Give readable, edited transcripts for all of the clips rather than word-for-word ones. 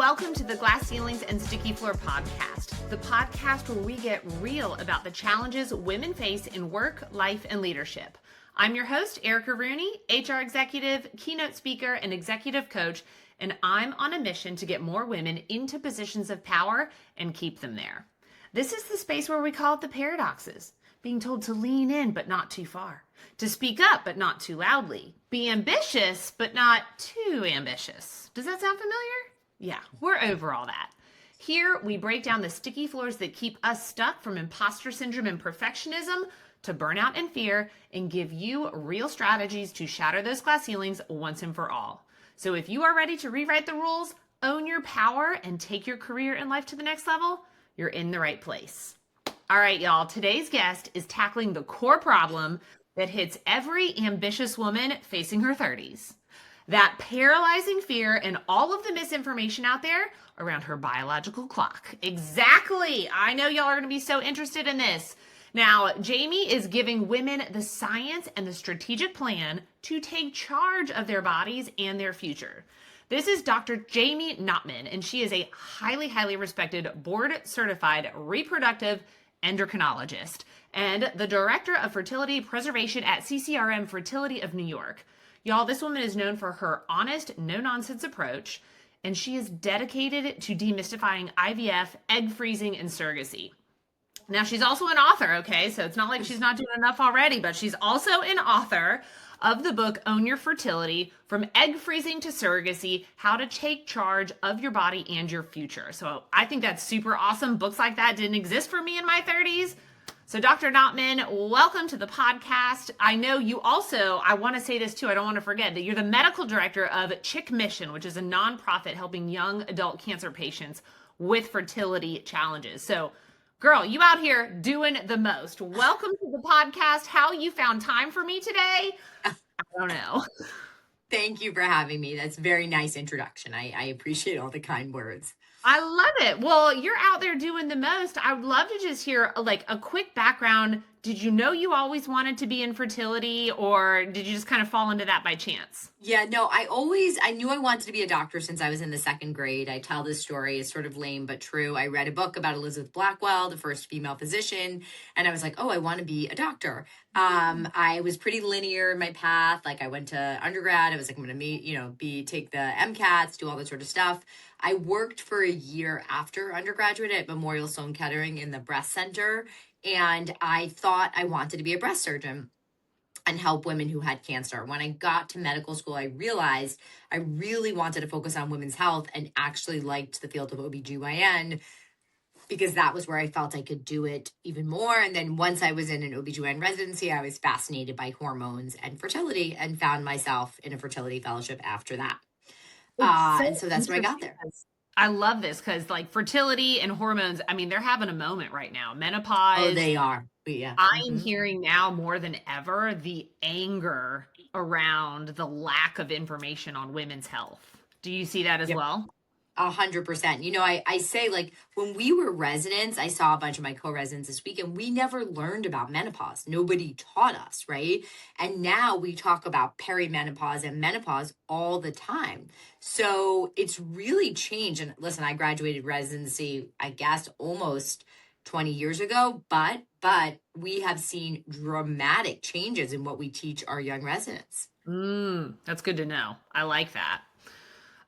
welcome to the Glass Ceilings and Sticky Floor podcast, the podcast where we get real about the challenges women face in work, life, and leadership. I'm your host, Erica Rooney, HR executive, keynote speaker, and executive coach, and I'm on a mission to get more women into positions of power and keep them there. This is the space where we call it the paradoxes, being told to lean in but not too far, to speak up but not too loudly, be ambitious but not too ambitious. Does that sound familiar? Yeah, we're over all that. Here, we break down the sticky floors that keep us stuck from imposter syndrome and perfectionism to burnout and fear, and give you real strategies to shatter those glass ceilings once and for all. So if you are ready to rewrite the rules, own your power, and take your career and life to the next level, you're in the right place. All right, y'all, today's guest is tackling the core problem that hits every ambitious woman facing her 30s. That paralyzing fear and all of the misinformation out there around her biological clock. Exactly. I know y'all are going to be so interested in this. Now, Jaime is giving women the science and the strategic plan to take charge of their bodies and their future. This is Dr. Jaime Knopman, and she is a highly, highly respected board-certified reproductive endocrinologist and the director of fertility preservation at CCRM Fertility of New York. Y'all, this woman is known for her honest, no-nonsense approach, and she is dedicated to demystifying IVF, egg freezing, and surrogacy. Now, she's also an author, okay? So it's not like she's not doing enough already, but she's also an author of the book, Own Your Fertility, From Egg Freezing to Surrogacy, How to Take Charge of Your Body and Your Future. So I think that's super awesome. Books like that didn't exist for me in my 30s. So Dr. Knopman, welcome to the podcast. I know you also, I want to say this too, I don't want to forget, that you're the medical director of Chick Mission, which is a nonprofit helping young adult cancer patients with fertility challenges. So girl, you out here doing the most. Welcome to the podcast. How you found time for me today, I don't know. Thank you for having me. That's a very nice introduction. I appreciate all the kind words. I love it. Well, you're out there doing the most. I would love to just hear like a quick background. Did you know you always wanted to be in fertility, or did you just kind of fall into that by chance? Yeah, no, I knew I wanted to be a doctor since I was in the second grade. I tell this story, it's sort of lame but true. I read a book about Elizabeth Blackwell, the first female physician, and I was like, oh, I want to be a doctor. I was pretty linear in my path. Like I went to undergrad. I was like, I'm going to take the MCATs, do all that sort of stuff. I worked for a year after undergraduate at Memorial Sloan Kettering in the breast center. And I thought I wanted to be a breast surgeon and help women who had cancer. When I got to medical school, I realized I really wanted to focus on women's health and actually liked the field of OBGYN because that was where I felt I could do it even more. And then once I was in an OBGYN residency, I was fascinated by hormones and fertility and found myself in a fertility fellowship after that. And so that's where I got there. I love this because like fertility and hormones, I mean, they're having a moment right now. Menopause. Oh, they are. Yeah. I'm hearing now more than ever the anger around the lack of information on women's health. Do you see that as well? 100%. You know, I say like when we were residents, I saw a bunch of my co-residents this week and we never learned about menopause. Nobody taught us, right? And now we talk about perimenopause and menopause all the time. So it's really changed. And listen, I graduated residency, I guess, almost 20 years ago, but we have seen dramatic changes in what we teach our young residents. That's good to know. I like that.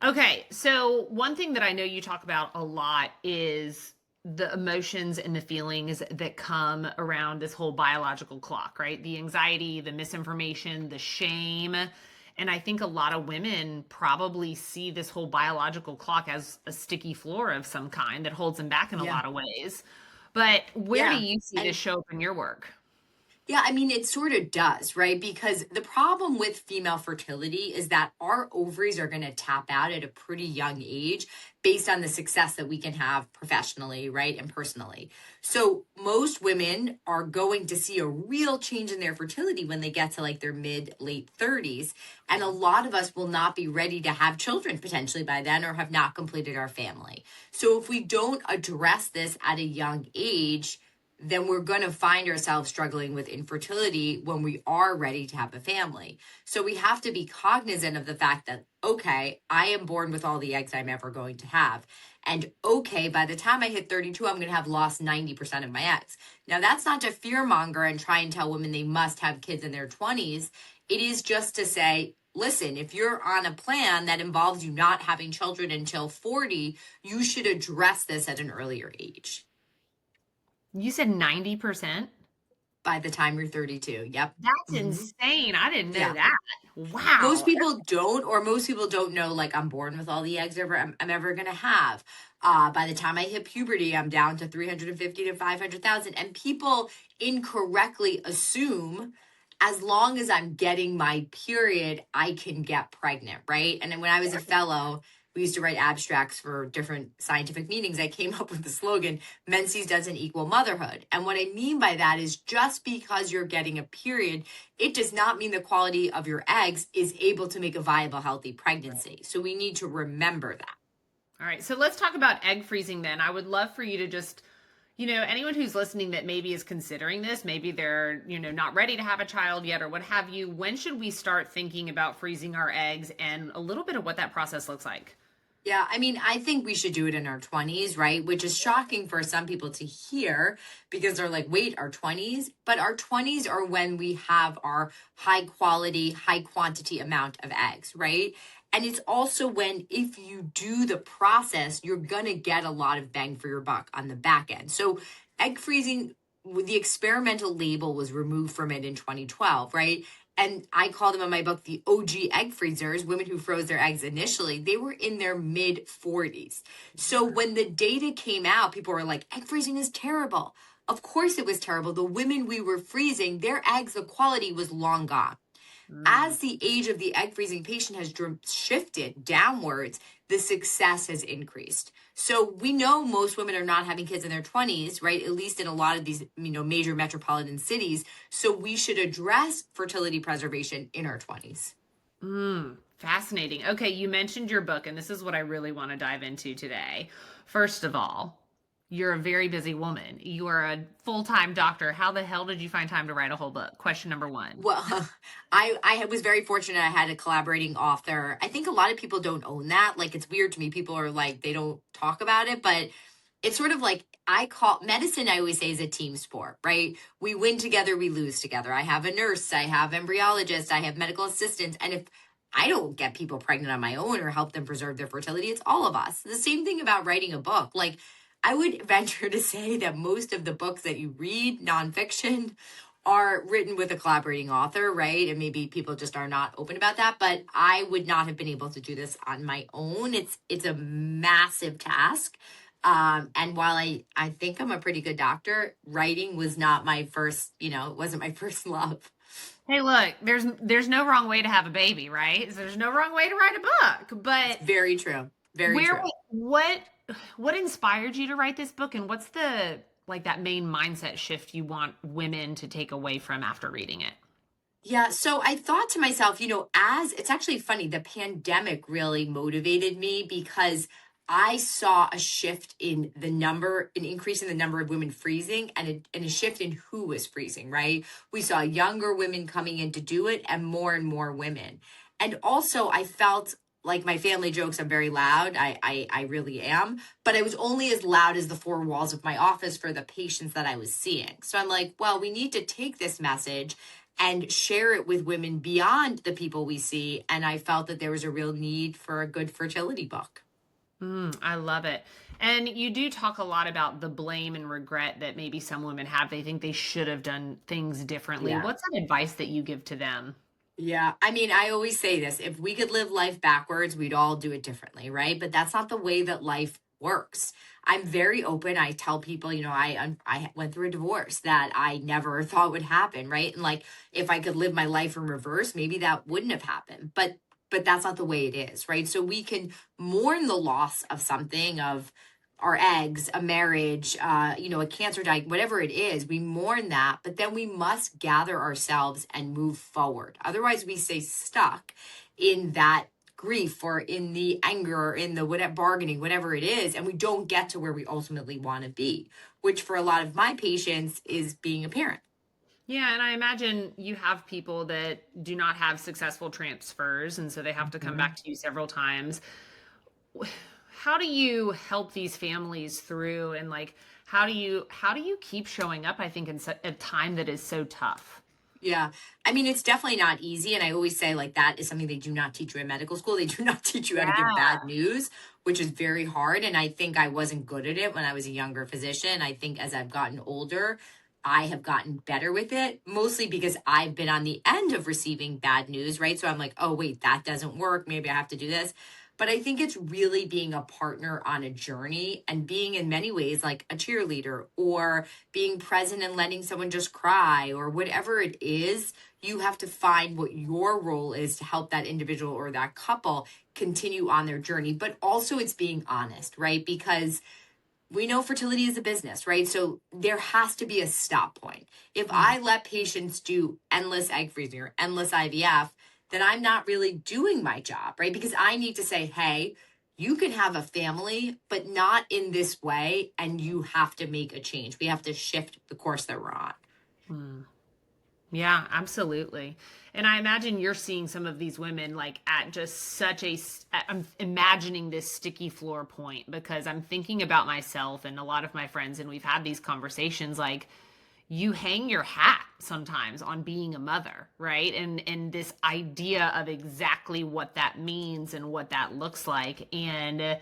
Okay, so one thing that I know you talk about a lot is the emotions and the feelings that come around this whole biological clock, right? The anxiety, the misinformation, the shame. And I think a lot of women probably see this whole biological clock as a sticky floor of some kind that holds them back in a lot of ways. But where do you see this show up in your work? Yeah, I mean, it sort of does, right? Because the problem with female fertility is that our ovaries are going to tap out at a pretty young age based on the success that we can have professionally, right? And personally. So most women are going to see a real change in their fertility when they get to like their late 30s. And a lot of us will not be ready to have children potentially by then or have not completed our family. So if we don't address this at a young age, then we're going to find ourselves struggling with infertility when we are ready to have a family. So we have to be cognizant of the fact that, okay, I am born with all the eggs I'm ever going to have. And okay, by the time I hit 32, I'm going to have lost 90% of my eggs. Now, that's not to fearmonger and try and tell women they must have kids in their 20s. It is just to say, listen, if you're on a plan that involves you not having children until 40, you should address this at an earlier age. You said 90%? By the time you're 32. Yep. That's insane. I didn't know Yeah. that. Most Wow. people don't, or most people don't know, like, I'm born with all the eggs I'm ever going to have. By the time I hit puberty, I'm down to 350 to 500,000. And people incorrectly assume as long as I'm getting my period, I can get pregnant, right? And then when I was a fellow, we used to write abstracts for different scientific meetings. I came up with the slogan, menses doesn't equal motherhood. And what I mean by that is just because you're getting a period, it does not mean the quality of your eggs is able to make a viable, healthy pregnancy. So we need to remember that. All right. So let's talk about egg freezing then. I would love for you to just, anyone who's listening that maybe is considering this, maybe they're, not ready to have a child yet or what have you. When should we start thinking about freezing our eggs and a little bit of what that process looks like? Yeah, I mean, I think we should do it in our 20s, right? Which is shocking for some people to hear because they're like, wait, our 20s? But our 20s are when we have our high quality, high quantity amount of eggs, right? And it's also when, if you do the process, you're going to get a lot of bang for your buck on the back end. So egg freezing, the experimental label was removed from it in 2012, right? And I call them in my book the OG egg freezers, women who froze their eggs initially. They were in their mid 40s. So when the data came out, people were like, egg freezing is terrible. Of course it was terrible. The women we were freezing, their eggs, the quality was long gone. As the age of the egg freezing patient has shifted downwards, the success has increased. So we know most women are not having kids in their 20s, right? At least in a lot of these, major metropolitan cities. So we should address fertility preservation in our 20s. Fascinating. Okay, you mentioned your book, and this is what I really want to dive into today. First of all, you're a very busy woman. You are a full-time doctor. How the hell did you find time to write a whole book? Question number one. Well, I was very fortunate. I had a collaborating author. I think a lot of people don't own that. Like, it's weird to me. People are like, they don't talk about it, but it's sort of like, I call medicine, I always say, is a team sport, right? We win together, we lose together. I have a nurse, I have embryologists, I have medical assistants. And if I don't get people pregnant on my own or help them preserve their fertility, it's all of us. The same thing about writing a book. Like, I would venture to say that most of the books that you read, nonfiction, are written with a collaborating author, right? And maybe people just are not open about that. But I would not have been able to do this on my own. It's a massive task. And while I think I'm a pretty good doctor, writing was not my first, it wasn't my first love. Hey, look, there's no wrong way to have a baby, right? So there's no wrong way to write a book. But it's very true. Very true. What inspired you to write this book, and what's the that main mindset shift you want women to take away from after reading it? Yeah, so I thought to myself, as it's actually funny, the pandemic really motivated me because I saw a shift in an increase in the number of women freezing and a shift in who was freezing, right? We saw younger women coming in to do it and more women. And also I felt like, my family jokes, I'm very loud. I really am. But I was only as loud as the four walls of my office for the patients that I was seeing. So I'm like, well, we need to take this message and share it with women beyond the people we see. And I felt that there was a real need for a good fertility book. I love it. And you do talk a lot about the blame and regret that maybe some women have. They think they should have done things differently. Yeah. What's that advice that you give to them? Yeah. I mean, I always say this, if we could live life backwards, we'd all do it differently, right? But that's not the way that life works. I'm very open. I tell people, I went through a divorce that I never thought would happen, right? And if I could live my life in reverse, maybe that wouldn't have happened. But that's not the way it is, right? So we can mourn the loss of something, of our eggs, a marriage, a cancer diagnosis, whatever it is, we mourn that, but then we must gather ourselves and move forward. Otherwise, we stay stuck in that grief or in the anger or in the whatever bargaining, whatever it is, and we don't get to where we ultimately want to be, which for a lot of my patients is being a parent. Yeah, and I imagine you have people that do not have successful transfers, and so they have to come back to you several times. How do you help these families through, and like how do you keep showing up, I think, in a time that is so tough? Yeah. I mean, it's definitely not easy. And I always say, like, that is something they do not teach you in medical school. They do not teach you how to give Yeah. bad news, which is very hard. And I think I wasn't good at it when I was a younger physician. I think as I've gotten older, I have gotten better with it, mostly because I've been on the end of receiving bad news, right? So I'm like, oh, wait, that doesn't work. Maybe I have to do this. But I think it's really being a partner on a journey and being in many ways like a cheerleader or being present and letting someone just cry or whatever it is. You have to find what your role is to help that individual or that couple continue on their journey. But also it's being honest, right? Because we know fertility is a business, right? So there has to be a stop point. If I let patients do endless egg freezing or endless IVF, then I'm not really doing my job, right? Because I need to say, hey, you can have a family, but not in this way. And you have to make a change. We have to shift the course that we're on. Yeah, absolutely. And I imagine you're seeing some of these women like at just such I'm imagining this sticky floor point because I'm thinking about myself and a lot of my friends, and we've had these conversations like you hang your hat sometimes on being a mother, right? And this idea of exactly what that means and what that looks like. And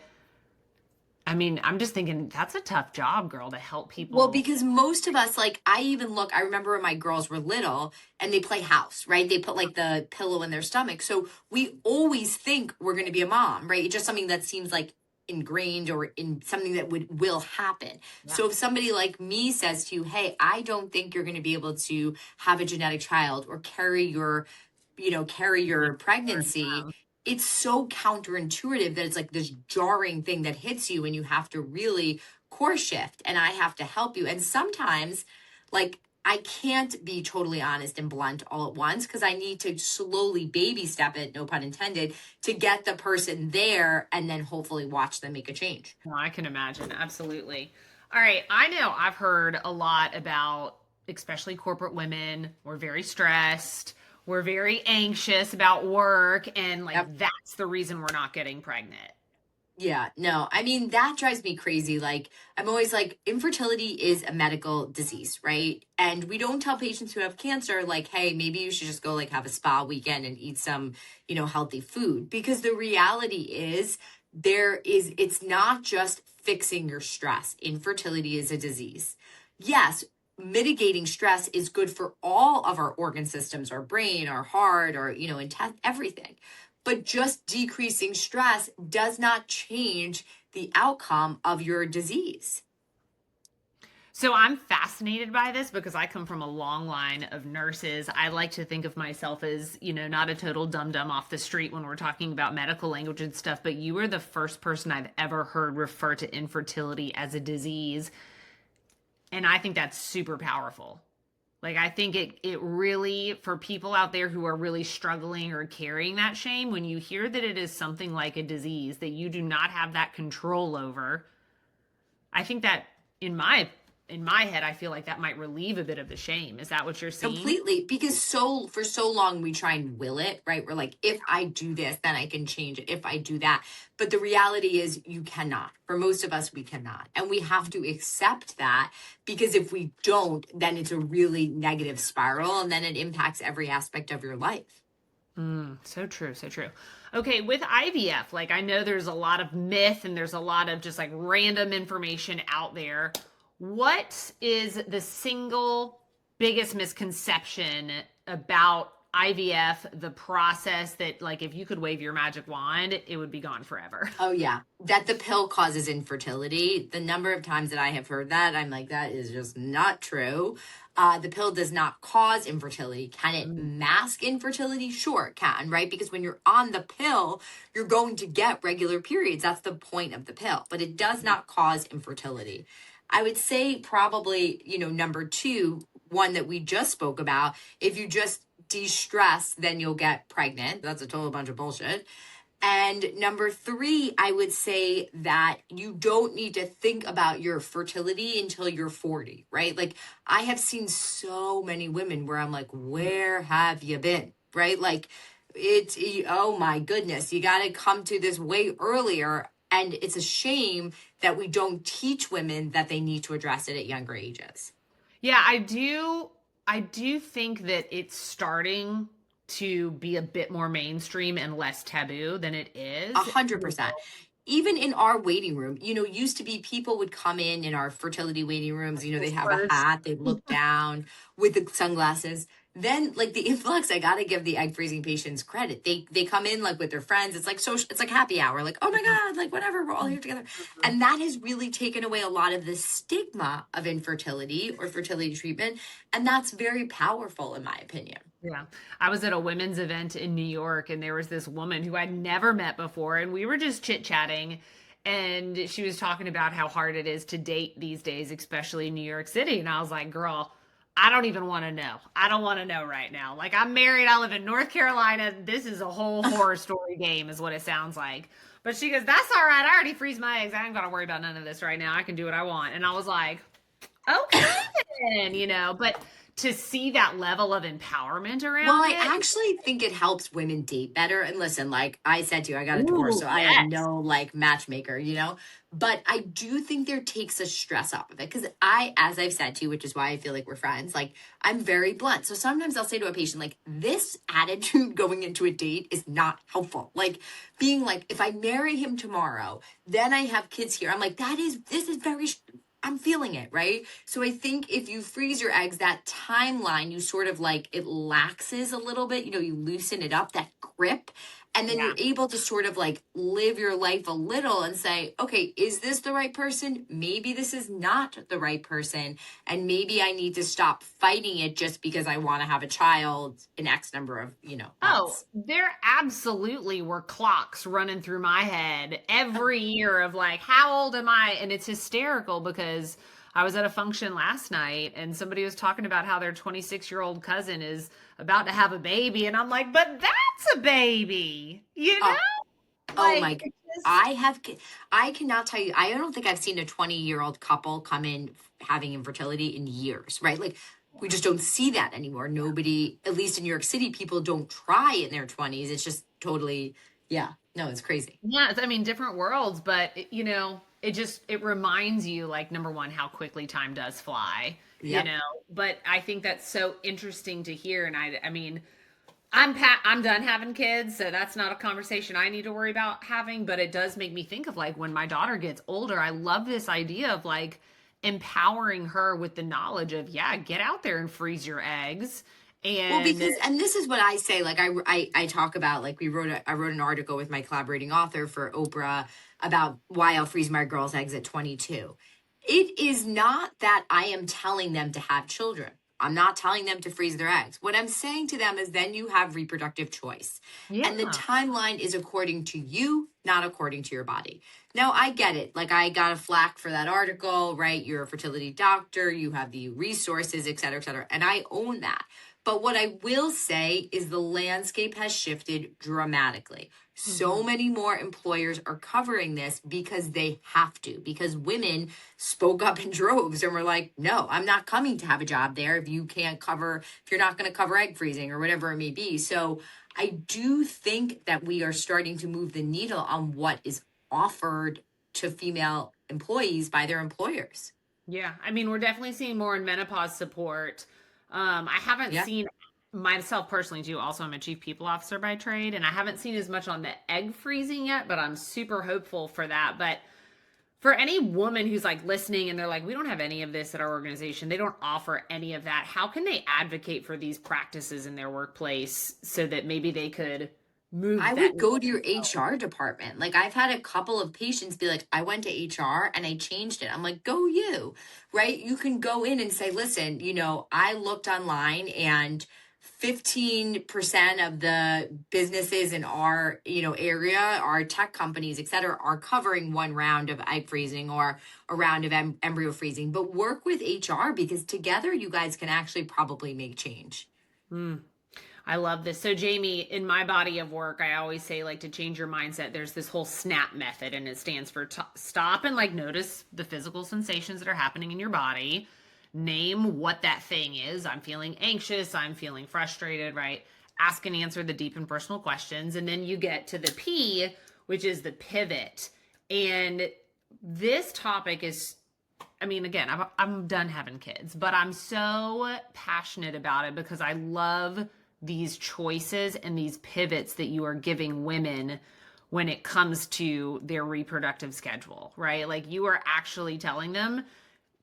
I mean, I'm just thinking that's a tough job, girl, to help Well, people. because most of us, like, I remember when my girls were little and they play house, right? They put like the pillow in their stomach. So we always think we're going to be a mom, right? It's just something that seems like ingrained or in something that will happen. Yeah. So if somebody like me says to you, hey, I don't think you're going to be able to have a genetic child or carry your pregnancy, it's so counterintuitive that it's like this jarring thing that hits you and you have to really course shift and I have to help you. And sometimes, like, I can't be totally honest and blunt all at once because I need to slowly baby step it, no pun intended, to get the person there and then hopefully watch them make a change. No, I can imagine. Absolutely. All right. I know I've heard a lot about, especially corporate women. We're very stressed. We're very anxious about work. And Yep. like, that's the reason we're not getting pregnant. Yeah, no, I mean, that drives me crazy. Like, I'm always like, infertility is a medical disease, right? And we don't tell patients who have cancer, like, hey, maybe you should just go like have a spa weekend and eat some, healthy food. Because the reality is, it's not just fixing your stress. Infertility is a disease. Yes, mitigating stress is good for all of our organ systems, our brain, our heart, our, everything. But just decreasing stress does not change the outcome of your disease. So I'm fascinated by this because I come from a long line of nurses. I like to think of myself as, not a total dum dum off the street when we're talking about medical language and stuff, but you were the first person I've ever heard refer to infertility as a disease. And I think that's super powerful. Like I think it really for people out there who are really struggling or carrying that shame, when you hear that it is something like a disease that you do not have that control over, I think that in my head I feel like that might relieve a bit of the shame. Is that what you're seeing? Completely. Because for so long we try and will it, right? We're like, if I do this, then I can change it. If I do that. But the reality is you cannot. For most of us, we cannot. And we have to accept that because if we don't, then it's a really negative spiral and then it impacts every aspect of your life. So true, so true. Okay, with IVF, like I know there's a lot of myth and there's a lot of just like random information out there. What is the single biggest misconception about IVF, the process that like if you could wave your magic wand, it would be gone forever? Oh, yeah. That the pill causes infertility. The number of times that I have heard that, I'm like, that is just not true. The pill does not cause infertility. Can it mask infertility? Sure, it can, right? Because when you're on the pill, you're going to get regular periods. That's the point of the pill, but it does not cause infertility. I would say probably, number two, one that we just spoke about, if you just de-stress, then you'll get pregnant. That's a total bunch of bullshit. And number three, I would say that you don't need to think about your fertility until you're 40, right? Like I have seen so many women where I'm like, where have you been? Right? Like it's, oh my goodness, you got to come to this way earlier. And it's a shame that we don't teach women that they need to address it at younger ages. Yeah, I do think that it's starting to be a bit more mainstream and less taboo than it A is. 100%. Even in our waiting room, used to be people would come in our fertility waiting rooms, they'd have a First. hat, they'd look down with the sunglasses. Then like the influx, I gotta give the egg freezing patients credit. They come in like with their friends. It's like social, it's like happy hour, like, oh my God, like whatever, we're all here together. And that has really taken away a lot of the stigma of infertility or fertility treatment. And that's very powerful in my opinion. Yeah. I was at a women's event in New York and there was this woman who I'd never met before and we were just chit-chatting and she was talking about how hard it is to date these days, especially in New York City. And I was like, girl, I don't even want to know. I don't want to know right now. Like I'm married, I live in North Carolina. This is a whole horror story game is what it sounds like. But she goes, that's all right. I already freeze my eggs. I ain't gonna worry about none of this right now. I can do what I want. And I was like, okay then, but to see that level of empowerment Well, around I it. actually think it helps women date better. And listen, like I said to you, I got a divorce, Ooh, so I am yes. no like matchmaker, But I do think there takes a stress off of it. Because as I've said to you, which is why I feel like we're friends, like I'm very blunt. So sometimes I'll say to a patient, like, this attitude going into a date is not helpful. Like being like, if I marry him tomorrow, then I have kids here. I'm like, this is very I'm feeling it, right? So I think if you freeze your eggs, that timeline, you sort of like it laxes a little bit, you loosen it up, that grip, and then Yeah. you're able to sort of like live your life a little and say, okay, is this the right person? Maybe this is not the right person. And maybe I need to stop fighting it just because I want to have a child in X number of, Oh, months. there absolutely were clocks running through my head every year of like, how old am I? And it's hysterical because I was at a function last night and somebody was talking about how their 26-year-old cousin is about to have a baby. And I'm like, but that's a baby, Oh, oh Like, my, it just, I have, I cannot tell you, I don't think I've seen a 20-year-old couple come in having infertility in years, right? Like we just don't see that anymore. Nobody, at least in New York City, people don't try in their 20s. It's just totally, yeah, no, it's crazy. yeah, I mean, different worlds, but it reminds you like number one, how quickly time does fly, Yep. but I think that's so interesting to hear. And I mean, I'm done having kids, so that's not a conversation I need to worry about having, but it does make me think of like when my daughter gets older, I love this idea of like empowering her with the knowledge of, yeah, get out there and freeze your eggs. Well, And because, and this is what I say, like I talk about, like I wrote an article with my collaborating author for Oprah about why I'll freeze my girls' eggs at 22. It is not that I am telling them to have children. I'm not telling them to freeze their eggs. What I'm saying to them is then you have reproductive choice. And the yeah. timeline is according to you, not according to your body. Now, I get it. Like, I got a flack for that article, right? You're a fertility doctor, you have the resources, et cetera, et cetera. And I own that. But what I will say is the landscape has shifted dramatically. So Mhm. many more employers are covering this because they have to, because women spoke up in droves and were like, no, I'm not coming to have a job there if if you're not going to cover egg freezing or whatever it may be. So I do think that we are starting to move the needle on what is offered to female employees by their employers. Yeah, I mean, we're definitely seeing more in menopause support. I haven't Yeah. seen myself personally too. Also, I'm a chief people officer by trade, and I haven't seen as much on the egg freezing yet, but I'm super hopeful for that. But for any woman who's like listening and they're like, we don't have any of this at our organization, they don't offer any of that. How can they advocate for these practices in their workplace so that maybe they could I move that? would go to your HR department. Like I've had a couple of patients be like, I went to HR and I changed it. I'm like, go you, right? You can go in and say, listen, I looked online and 15% of the businesses in our, area, our tech companies, et cetera, are covering one round of egg freezing or a round of embryo freezing. But work with HR because together you guys can actually probably make change. Mm. I love this. So Jamie, in my body of work, I always say like to change your mindset, there's this whole SNAP method and it stands for stop and like notice the physical sensations that are happening in your body. Name what that thing is. I'm feeling anxious. I'm feeling frustrated, right? Ask and answer the deep and personal questions. And then you get to the P, which is the pivot. And this topic is, I mean, again, I'm done having kids, but I'm so passionate about it because I love these choices and these pivots that you are giving women when it comes to their reproductive schedule, right? Like you are actually telling them,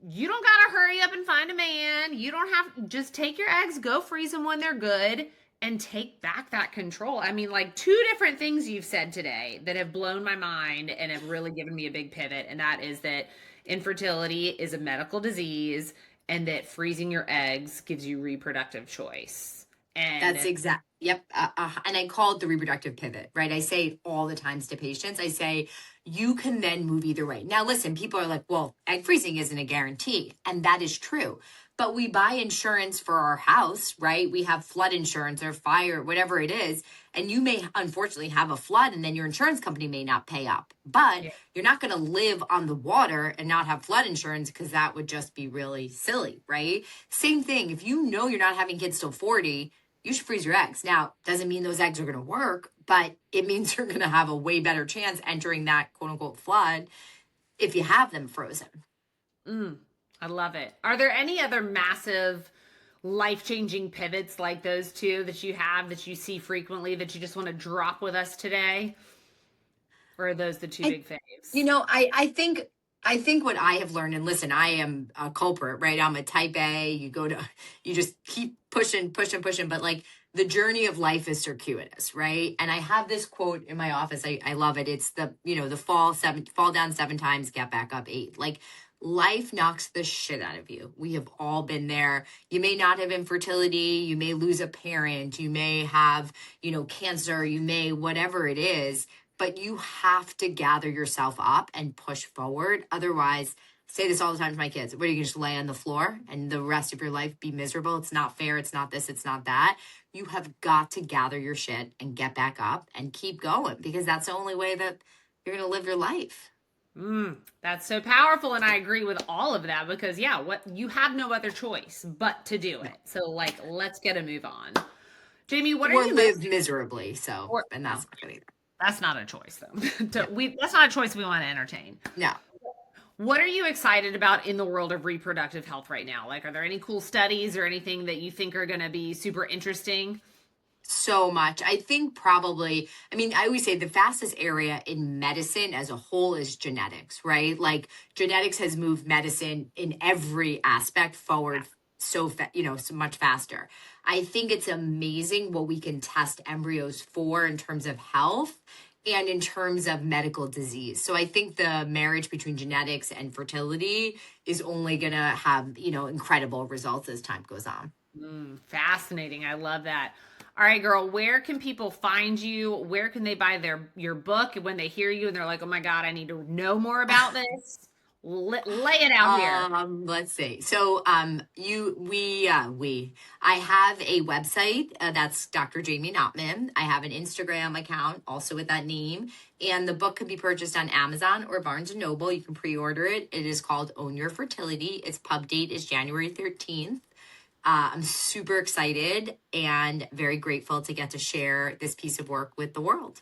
you don't got to hurry up and find a man. You don't have, just take your eggs, go freeze them when they're good, and take back that control. I mean, like two different things you've said today that have blown my mind and have really given me a big pivot. And that is that infertility is a medical disease and that freezing your eggs gives you reproductive choice. And that's exact. Yep. And I call it the reproductive pivot, right? I say it all the times to patients. I say, you can then move either way. Now, listen, people are like, well, egg freezing isn't a guarantee. And that is true. But we buy insurance for our house, right? We have flood insurance or fire, whatever it is. And you may unfortunately have a flood and then your insurance company may not pay up. But you're not going to live on the water and not have flood insurance because that would just be really silly, right? Same thing. If you know you're not having kids till 40, you should freeze your eggs. Now, doesn't mean those eggs are going to work, but it means you're going to have a way better chance entering that quote unquote flood if you have them frozen. I love it. Are there any other massive life-changing pivots like those two that you have that you see frequently that you just want to drop with us today? Or are those the two big faves? You know, I think what I have learned, and listen, I am a culprit, right? I'm a type A. You just keep pushing. But like the journey of life is circuitous, right? And I have this quote in my office. I love it. It's the fall down 7 times, get back up 8. Like life knocks the shit out of you. We have all been there. You may not have infertility. You may lose a parent. You may have, cancer. You may, whatever it is. But you have to gather yourself up and push forward. Otherwise, I say this all the time to my kids, what are you going to just lay on the floor and the rest of your life be miserable? It's not fair. It's not this. It's not that. You have got to gather your shit and get back up and keep going because that's the only way that you're going to live your life. That's so powerful. And I agree with all of that because what you have no other choice but to do it. So like, let's get a move on. Jamie, what are you live miserably. And that's not good either. That's not a choice, though. That's not a choice we want to entertain. No. What are you excited about in the world of reproductive health right now? Like, are there any cool studies or anything that you think are going to be super interesting? So much. I think probably, I always say the fastest area in medicine as a whole is genetics, right? Like genetics has moved medicine in every aspect forward so much faster. I think it's amazing what we can test embryos for in terms of health and in terms of medical disease. So I think the marriage between genetics and fertility is only going to have, incredible results as time goes on. Fascinating. I love that. All right, girl, where can people find you? Where can they buy your book when they hear you and they're like, oh my God, I need to know more about this? Lay it out here. Let's see. So, I have a website, that's Dr. Jaime Knopman. I have an Instagram account also with that name, and the book can be purchased on Amazon or Barnes & Noble. You can pre-order it. It is called Own Your Fertility. Its pub date is January 13th. I'm super excited and very grateful to get to share this piece of work with the world.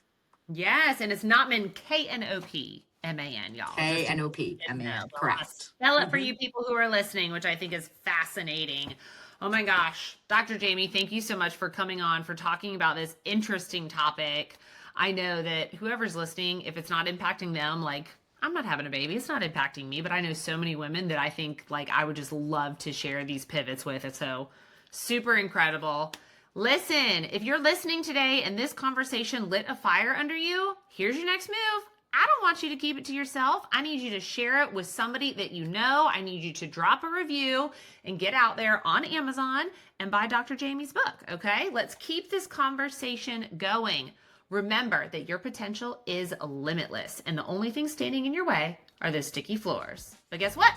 Yes. And it's Knopman, Knopman, y'all. Knopman, correct. Spell it for you people who are listening, which I think is fascinating. Oh my gosh. Dr. Jaime, thank you so much for coming on, for talking about this interesting topic. I know that whoever's listening, if it's not impacting them, like I'm not having a baby, it's not impacting me, but I know so many women that I think like I would just love to share these pivots with. It's so super incredible. Listen, if you're listening today and this conversation lit a fire under you, here's your next move. I don't want you to keep it to yourself. I need you to share it with somebody that you know. I need you to drop a review and get out there on Amazon and buy Dr. Jaime's book, okay? Let's keep this conversation going. Remember that your potential is limitless, and the only thing standing in your way are those sticky floors. But guess what?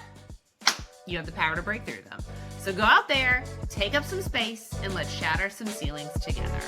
You have the power to break through them. So go out there, take up some space, and let's shatter some ceilings together.